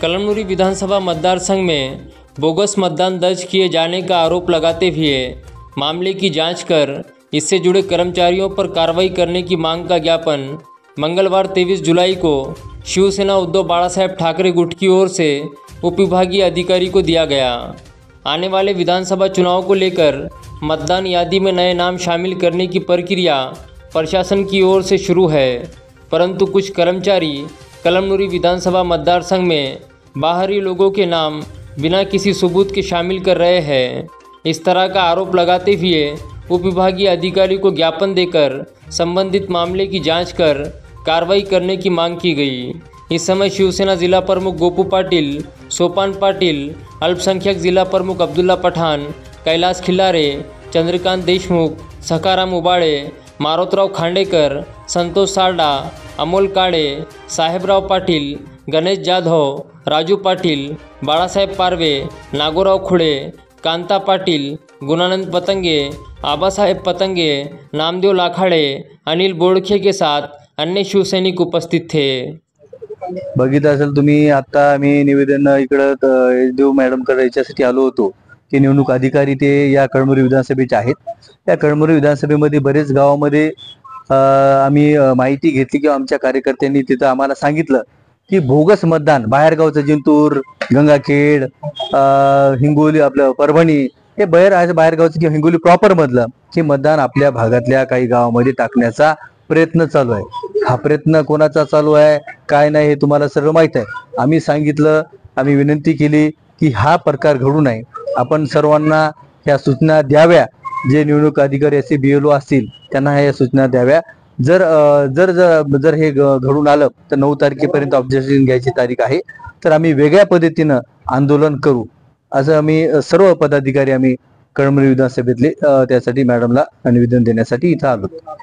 कलमनुरी विधानसभा मतदार संघ में बोगस मतदान दर्ज किए जाने का आरोप लगाते हुए मामले की जांच कर इससे जुड़े कर्मचारियों पर कार्रवाई करने की मांग का ज्ञापन मंगलवार 23 जुलाई को शिवसेना उद्धव बाळासाहेब ठाकरे गुट की ओर से उपविभागीय अधिकारी को दिया गया। आने वाले विधानसभा चुनाव को लेकर मतदान यादी में नए नाम शामिल करने की प्रक्रिया प्रशासन की ओर से शुरू है, परंतु कुछ कर्मचारी कलमनुरी विधानसभा मतदार संघ में बाहरी लोगों के नाम बिना किसी सबूत के शामिल कर रहे हैं। इस तरह का आरोप लगाते हुए उपविभागीय अधिकारी को ज्ञापन देकर संबंधित मामले की जांच कर कार्रवाई करने की मांग की गई। इस समय शिवसेना जिला प्रमुख गोपू पाटिल, सोपान पाटिल, अल्पसंख्यक जिला प्रमुख अब्दुल्ला पठान, कैलास खिल्लारे, चंद्रकांत देशमुख, सखाराम उबाळे, मारोतराव खांडेकर, संतोष सारडा, अमोल काळे, साहेबराव पाटील, गणेश जाधव, राजू पाटील, बाळासाहेब पारवे, नागोराव खुडे, कांता पाटील, गुणानंद पतंगे, आबासाहेब पतंगे, नामदेव लाखाड़े, अनिल बोडखे के साथ अन्य शिवसैनिक उपस्थित थे। बघितलं असेल तुम्ही, आता आम्ही निवेदन इकडं देव मॅडम कडे याच्यासाठी आलो होतो की निवडणूक अधिकारी ते या कळमनुरी विधानसभेचे आहेत। या कळमनुरी विधानसभेमध्ये बरेच गावामध्ये आम्ही माहिती घेतली किंवा आमच्या कार्यकर्त्यांनी तिथं आम्हाला सांगितलं की बोगस मतदान बाहेरगावचं जिंतूर, गंगाखेड, हिंगोली, आपलं परभणी, हे बाहेरगावचं किंवा हिंगोली प्रॉपर मधलं हे मतदान आपल्या भागातल्या काही गावामध्ये टाकण्याचा प्रयत्न चालू आहे। हा प्रयत्न कोणाचा चालू आहे काय नाही हे तुम्हाला सर्व माहित आहे। आम्ही सांगितलं, आम्ही विनंती केली की हा प्रकार घडू नये, आपण सर्वांना ह्या सूचना द्याव्या। जे निवडणूक अधिकारी BLO असतील त्यांना ह्या सूचना द्याव्या। जर जर जर हे घडून आलं तर 9 तारखेपर्यंत ऑब्जेक्शन घ्यायची तारीख आहे, तर आम्ही वेगळ्या पद्धतीनं आंदोलन करू असं आम्ही सर्व पदाधिकारी आम्ही कळमनुरी विधानसभेतले त्यासाठी मॅडमला निवेदन देण्यासाठी इथं आलो।